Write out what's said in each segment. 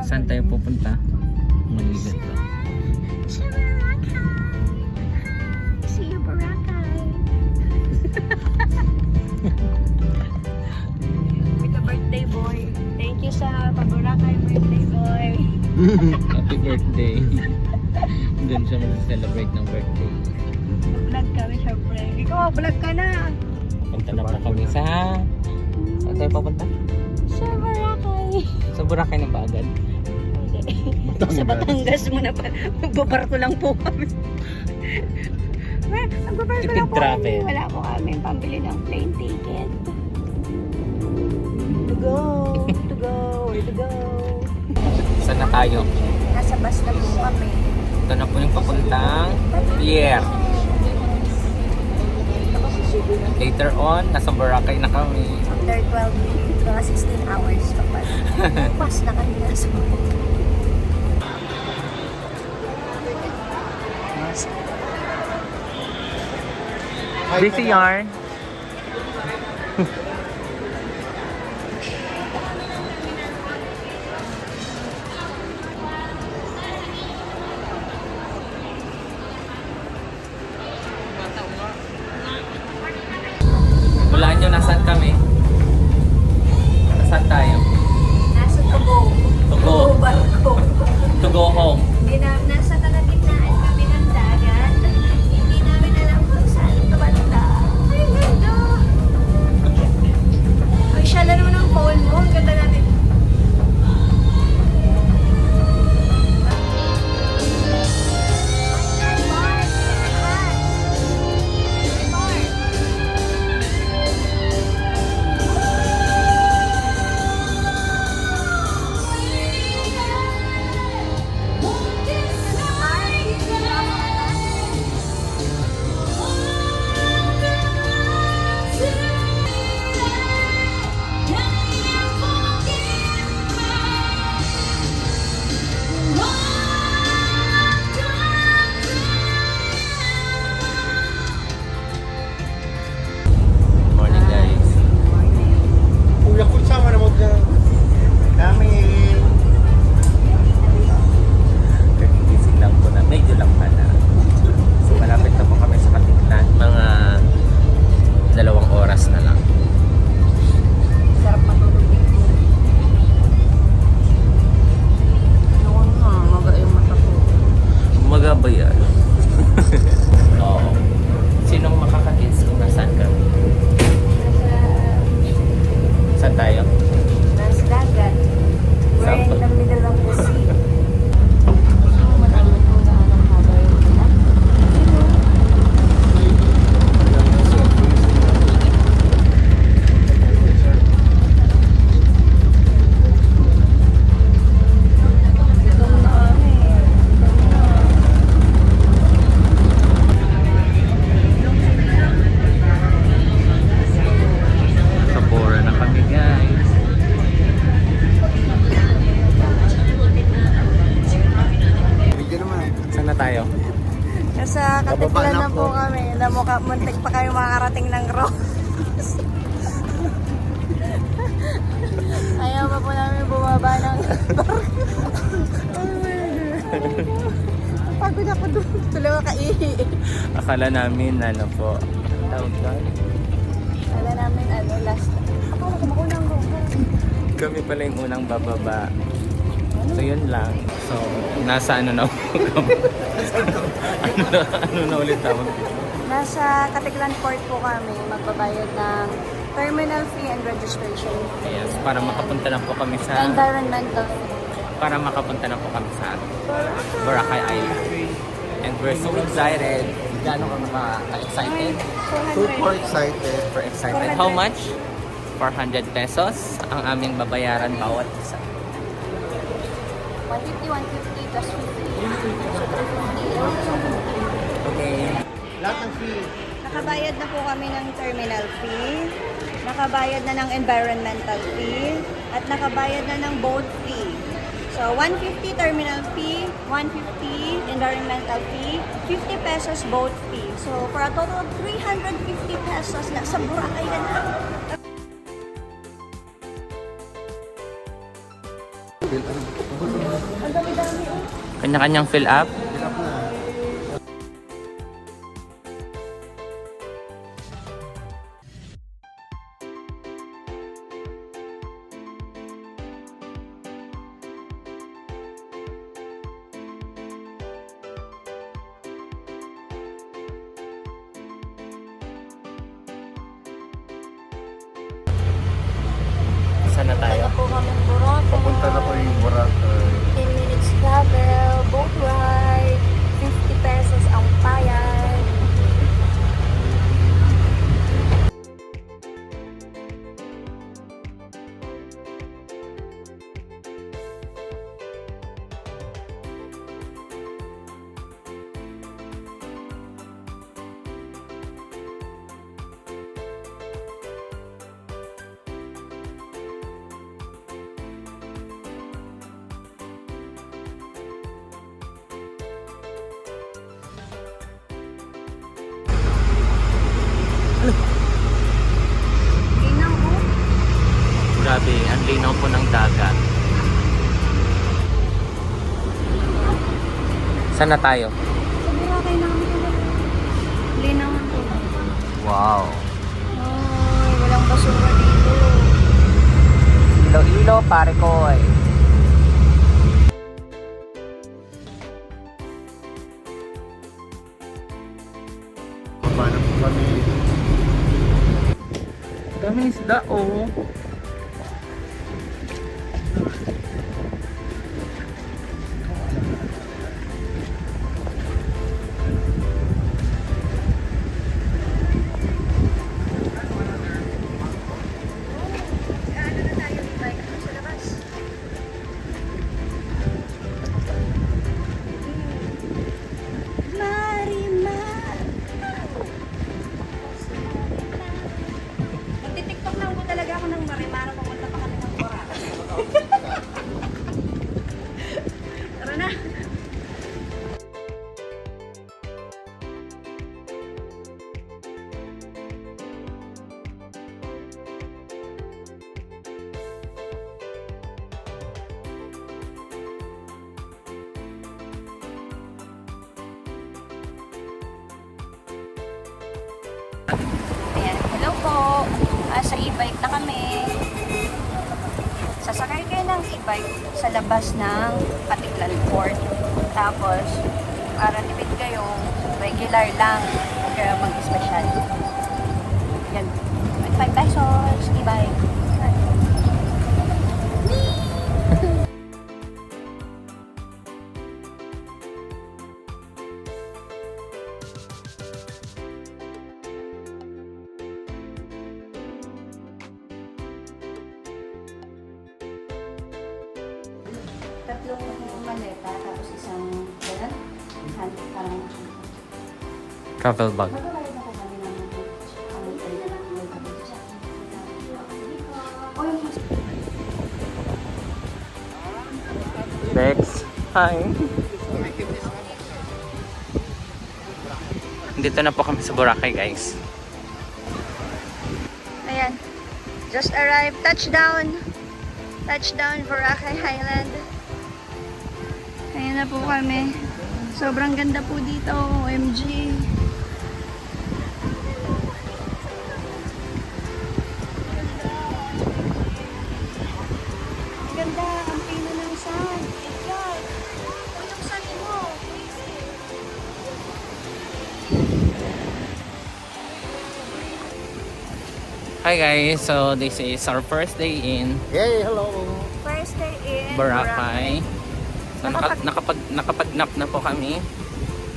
Saan tayo pupunta? Maligat to. Sa Boracay. See you, Boracay. With the birthday boy. Thank you sa Boracay birthday boy. Happy birthday. Doon siya mag-celebrate ng birthday. Vlog kami syempre. Ikaw, vlog ka na. Punta na po kami sa... Saan tayo papunta? Sa Boracay. Sa Boracay na ba agad? Sa Batangas muna pa. Magbabarko lang po kami. Magbabarko Tipid lang po travel. kami. Wala po kami pambili ng plane ticket. To go, to go, where to go. Saan na tayo? Nasa bus na po kami. Ito na po yung papuntang Pier. Later on, nasa Boracay na kami. After 12 minutes, mga 16 hours pa pala. Bus na kami nasa Busy yarn. Hulaan nyo nasaan kami. Nasaan tayo? Nasa Tugo. To go. Barko. To go home. Nasa kalagitnaan kami ng dagat. Hindi namin alam kung saan ito banda. Ay, ganda! Ang shala naman ng phone mo. Ang ganda natin. Morning guys. Uyak ko sama na mo dyan. Namin. Kagigising lang po na. Medyo lang pala. So malapit na po kami sa Katiklan. Mga 2 oras na lang. Sarap matulog dito. Nawang nga, maga yung mata ko. Magaba yan. Oo. Sinong makakatiis kung nasaan kami? Saan tayo? Nasa dagat. We're Saan in pa? the middle of the sea. Marami po na anong haba yung ilan. Ito na kami. Sa Bora na kami guys. Video naman. Saan na tayo? Nasa Katiklan na po kami. Muntik pa kayo makakarating ng Rose. Ayaw pa po namin bumaba ng barko. Pagod ako doon. Tuloy ako kaihi. Akala namin ano po. Tawag doon? Kala namin last. Ako kumakunang ko. Kami pala yung unang bababa. So yun lang. So nasa ano na po kami. ano na ulit tawag? Nasa Katiklan Port po kami. Magbabayad ng terminal fee and registration. Yes, para makapunta na po kami sa Environmental fee. para makapunta na po kami sa Boracay Island. And we're so excited. Gaano kami ka-excited? Super excited. Super excited. How much? 400 pesos ang aming babayaran bawat isa. 150, 150 plus 50. Okay. Lahat ng fee. Nakabayad na po kami ng terminal fee, nakabayad na ng environmental fee, at nakabayad na ng boat fee. So, 150 terminal fee, 150 environmental fee, 50 pesos boat fee. So, for a total of 350 pesos na sa Boracay na. Ang dami-dami oh. Kanya-kanyang fill up. Saan na tayo? Punta na po kami ng Boracay. Papunta na po yung Boracay. 10 minutes travel, boat ride, 50 pesos ang bayad. Linaw ko. Grabe, ang linaw po ng dagat. Saan na tayo? Sa Boracay namin talaga. Linaw ko. Wow. Ay, walang basura dito. Ilo-ilo, pare ko eh. Paano po kami? Daming isda oh. Ano na tayo, bike sa labas. Marimar. Magti-tiktok lang po talaga ako ng Marimar. Pumunta pa kami ng Boracay. Tara na. Ayan, hello po. Sa e-bike na kami. Sasakay kayo ng e-bike sa labas ng Patiklan Port. Tapos, para tipid kayo, regular lang. Huwag kayo mag-special. Yan. 5 pesos, e-bike. Tatlong maleta, tapos isang ganun. Parang Travel bag. magbabayad na po kami ng Oh, yung mas Bex. Hi. Dito na po kami sa Boracay guys. Ayan. Just arrived. Touchdown. Touchdown, Boracay Highland. Ayan na po kami. Sobrang ganda po dito. OMG. Ang ganda. Ang pino ng sun. God. Uy, yung sun mo. Hi guys, so this is our first day in Hey, hello! First day in Boracay. So nakapag-nap na po kami.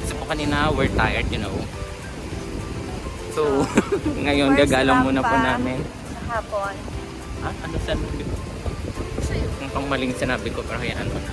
Kasi po kanina we're tired, you know. So ngayon First gagalang lap muna po pa. namin. Sa hapon. Ah, ano sinabi ko? Sa'yo. Yung pang maling sinabi ko pero hayaan mo na.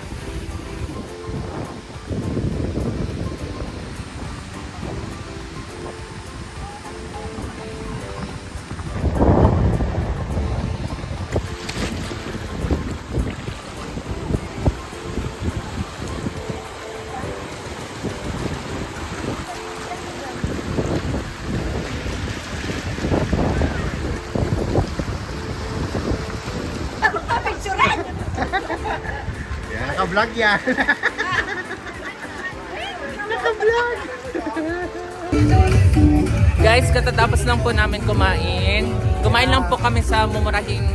Picturean! Yan, naka-vlog yan. Guys, katatapos lang po namin kumain. Kumain lang po kami sa mumurahing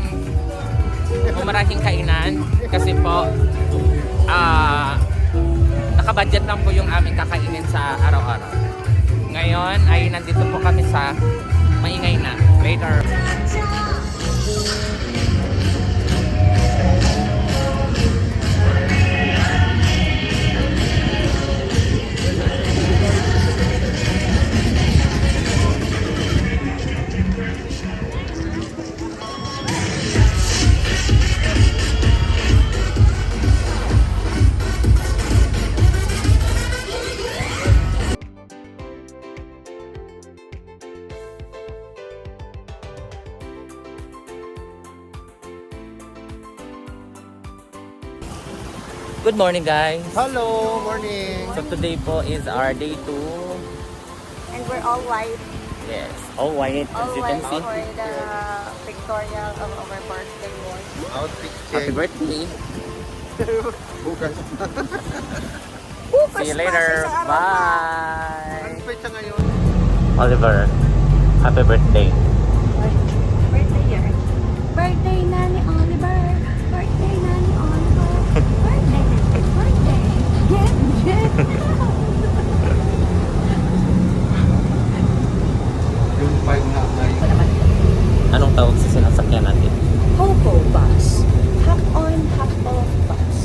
kainan. Kasi po, nakabudget lang po yung aming kakainin sa araw-araw. Ngayon ay nandito po kami sa maingay na. Later. Good morning, guys. Hello, morning. So today po is our day 2. And we're all white. Yes, all white as All you can white see. for the pictorial of our birthday boy. Outfit Happy check. birthday. Bukas. See you later. Bye. Anong pecha ngayon? Oliver, happy birthday. Birthday year. Birthday na ni Oliver. Birthday na ni Oliver. Birthday. Birthday. Get, get. Yung 5 na ngayon. Anong tawag sa sinasakyan natin? Hopo bus. Hop on, hop off bus.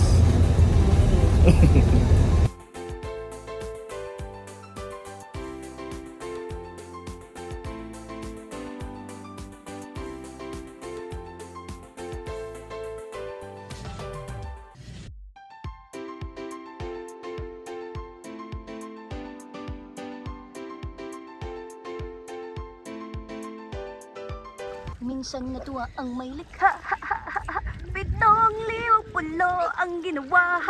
Minsan natuwa ang may likha. Pitong liwag pulo ang ginawa.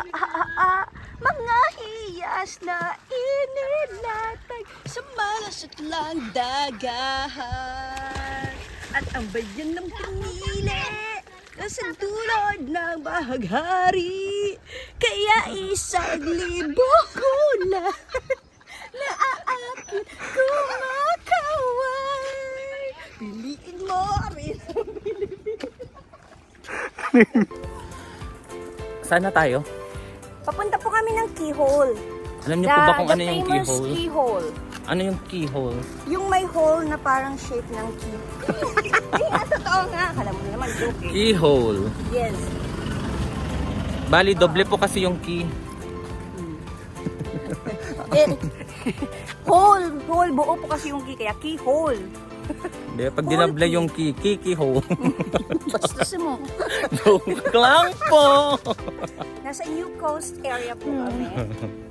Mga hiyas na inilatag sa malasat lang dagat. At ang bayan ng pinili nasa dulod ng bahaghari. Kaya 1,000 kulang na aakit kumakaway. Piliin mo rin ang Saan na tayo? Papunta po kami ng keyhole. Alam niyo po ba kung The ano yung famous keyhole? keyhole. Ano yung keyhole? Yung may hole na parang shape ng key. Totoo nga. Akala mo naman, joke eh. Keyhole. Yes. Bali, doble po kasi yung key. Hole. Hole. Buo po kasi yung key. Kaya keyhole. Hindi, pag dinable yung key, keyhole. Basta mo. Joke lang po. Nasa New Coast area po kami.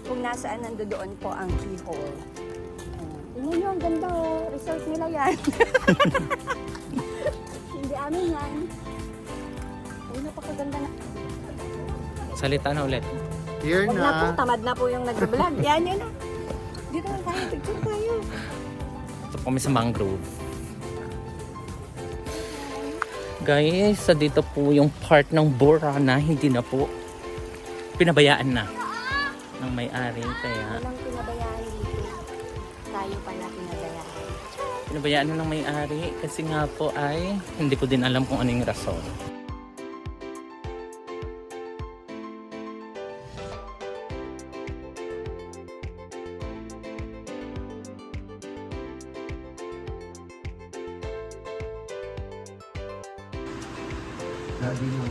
Kung nasaan nandoon po ang keyhole. Tingnan nyo, ang ganda oh. Resort nila yan. Hindi amin yan. Ay, napakaganda na. Salita na ulit. Here Wag na po, na. tamad na po yung nag-vlog. Yan, yan na. Dito na tayo, picture tayo. Ito kami sa mangrove. Guys, sa dito po yung part ng Bora na hindi na po pinabayaan na ng may-ari. Kaya Walang pinabayaan dito. Tayo pala pinabayaan. pinabayaan na ng may-ari kasi nga po ay hindi ko din alam kung ano yung rason. Sabi mo.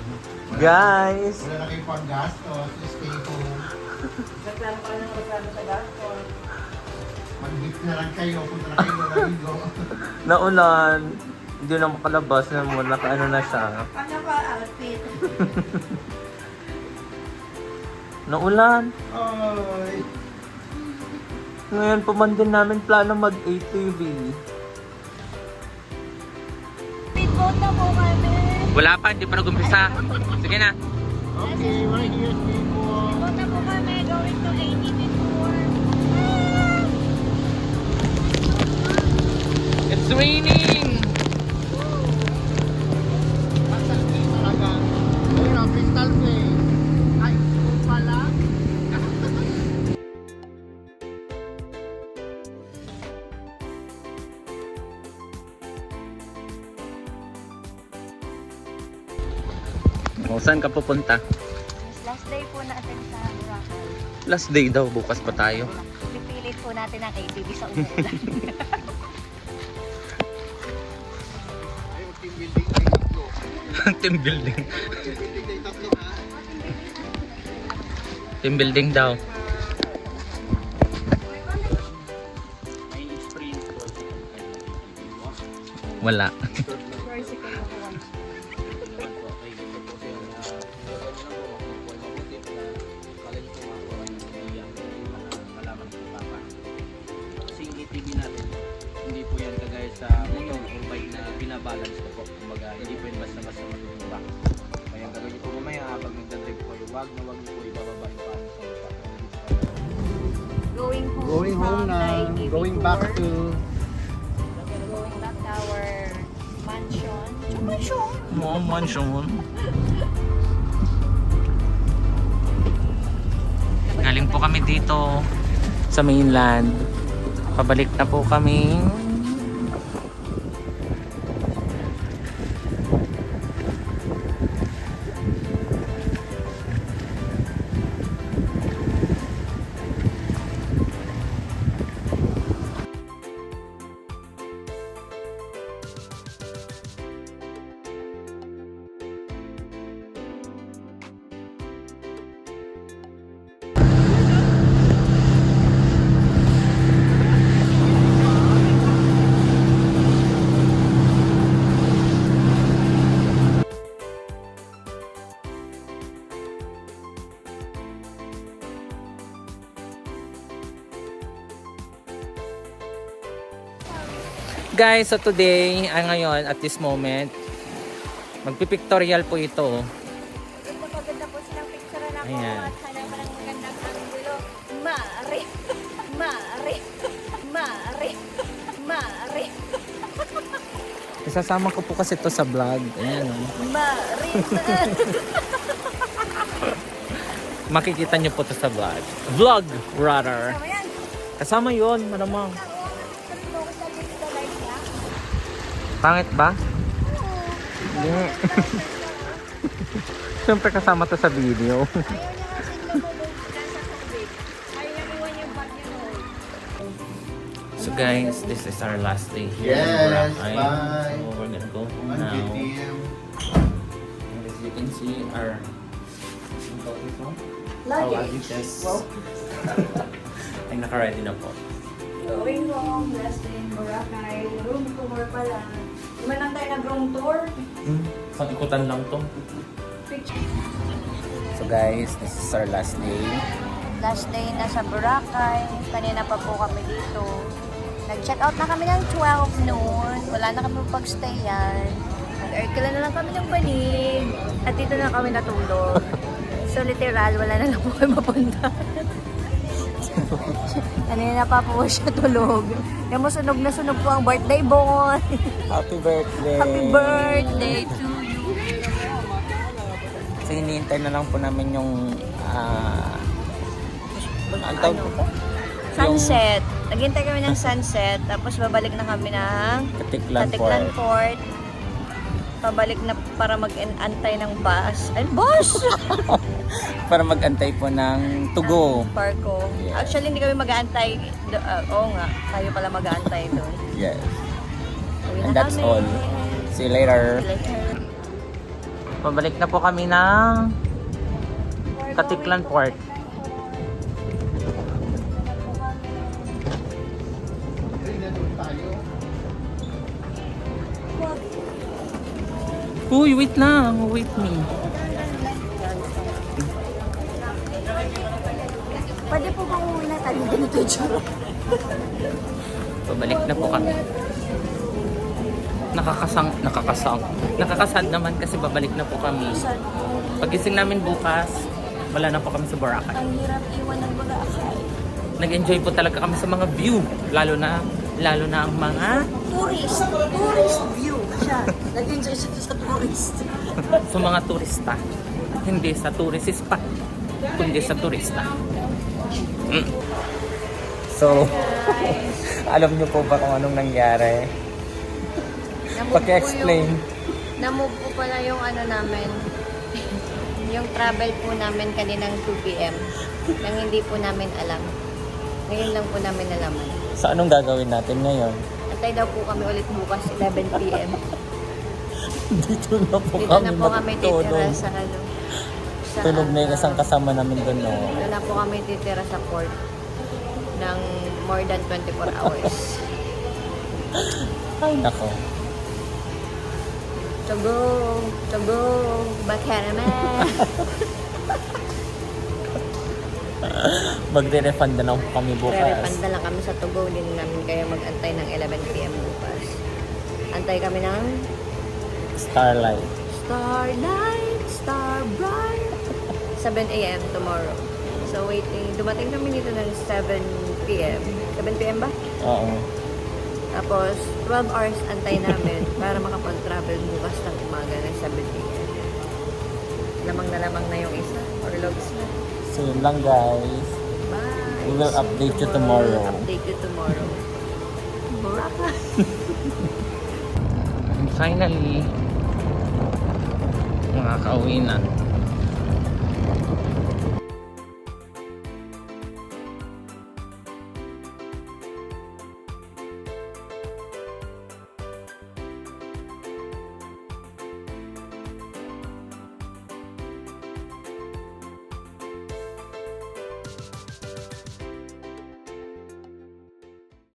Guys! Wala na kayong panggastos. Stay home. Nagplano pa ng magkano sa gaston. Mag-gift na lang kayo. Punta na kayo na ligo. Naulan. Hindi na makalabas na mo. Naka-ano na siya. Ano ka outfit? Naulan. Ay. Ngayon pa man din namin plano mag-ATV. Speedboat na po kami. Wala pa, hindi pa nag-umpisa. Sige na. Okay, right here. People. Speedboat na po kami. Going to ATV tour. It's raining! Crystal Bay talaga. Ayun, Crystal Bay. Ay, saan ka pupunta? Last day po natin sa Boracay. Last day daw, bukas pa tayo. Pipilit po natin ang ATV sa umulan. Ayun, team building tayo tatlo. Team building. Team building tayo tatlo ha. Team building daw. Wala. Kasi yung ATV natin, hindi po yan kagaya sa motor or bike na binabalance ko po. Kumbaga, hindi po yan basta-basta matutubak. Kaya ang gagawin niyo po mamaya habang nagdadrive po kayo, wag na wag niyo po ibababa yung pano sa lupa. Going home, Going home from na. the ATV Going tour. back to... Going back to our mansion. Mansion? Mga mansion. Galing po kami dito sa mainland. Pabalik na po kami. Guys, so today, ngayon, at this moment, magpipictorial po ito. Maganda po silang picture na ako Ayan. at sana parang magandang angulo. Mare! Mare! Mare! Mare! Isasama ko po kasi ito sa vlog. Ayan. Mare! Makikita nyo po ito sa vlog. Vlog, rather. Tama yan. Kasama yun, malamang. Sabi mo ko sa dito live niya. Pangit ba? Hindi. Siyempre kasama to sa video. Ayaw niya kasi lumubog dyan sa tubig. Ayaw niya iwan yung bag niya noon. So guys, this is our last day here in Yes, Boracay. bye. So we're gonna go home On now. JTM. And as you can see, our Luggage. ay naka-ready na po. Going home, last day in Boracay. Room tour pala. Iman lang tayo nag-room tour. Sa ikutan lang to. Picture. So guys, this is our last day. Last day na sa Boracay. Kanina pa po kami dito. Nag-check out na kami ng 12 noon. Wala na kami pag-stayan. Nag-aircala na lang kami ng banig. At dito na kami natulog. So literal, wala na lang po kayo mapunta. Kanina pa po siya tulog. Kaya mo sunog na sunog po ang birthday boy. Happy birthday! Happy birthday to you. Kasi hinihintay na lang po namin yung ang tawag po? Sunset. Naghintay kami ng sunset. Tapos babalik na kami ng Katiklan Katiklan Port. Port. Pabalik na para mag-antay ng bus. Ay, bus! Para mag-antay po ng tugo. Parko. Yes. Actually, hindi kami mag-aantay. Oo nga, tayo pala mag-aantay doon. Yes. Uwi And na that's kami. all. See you later. Later. Pabalik na po kami ng Katiklan Port. Ayun na doon tayo. Uy, wait lang. Wait me. Pwede po bang uwi na tayo ganito tsura? Pabalik na po kami. Nakakasad naman kasi babalik na po kami. Pagising namin bukas, wala na po kami sa Boracay. Ang hirap iwan ng Boracay. Nag-enjoy po talaga kami sa mga view. Lalo na ang mga Tourist view siya. Nag-enjoy siya sa tourist. sa mga turista. Hindi sa tourist spot, kundi sa turista. So, alam niyo po ba kung anong nangyari? Paki-explain. Na-move po pala yung ano namin. yung travel po namin kaninang 2 p.m. nang hindi po namin alam. Ngayon lang po namin nalaman. So anong gagawin natin ngayon? Antay daw po kami ulit bukas 11 p.m. Dito na po Dito kami na po kami titira matutulog. sa ano. Sa, Tulog na yung isang kasama namin doon. No? Dito na po kami titira sa port ng more than 24 hours. Ay, nako. To go, baka naman. Magre-refund na lang kami bukas. Re-refund na lang kami sa to go. Hindi na namin kayo mag-antay ng 11 p.m. bukas. Antay kami ng Starlight. Starlight, Star Bright. 7 a.m. tomorrow. So waiting, dumating kami dito ng 7 p.m. 7 p.m. ba? Oo. Tapos 12 hours antay namin para makapag-travel bukas ng umaga ng 7 p.m. Lamang na yung isa. Or logs na. So yun lang guys. Bye. We will update you tomorrow. Update you tomorrow. Buraka. And finally, makakauwi na.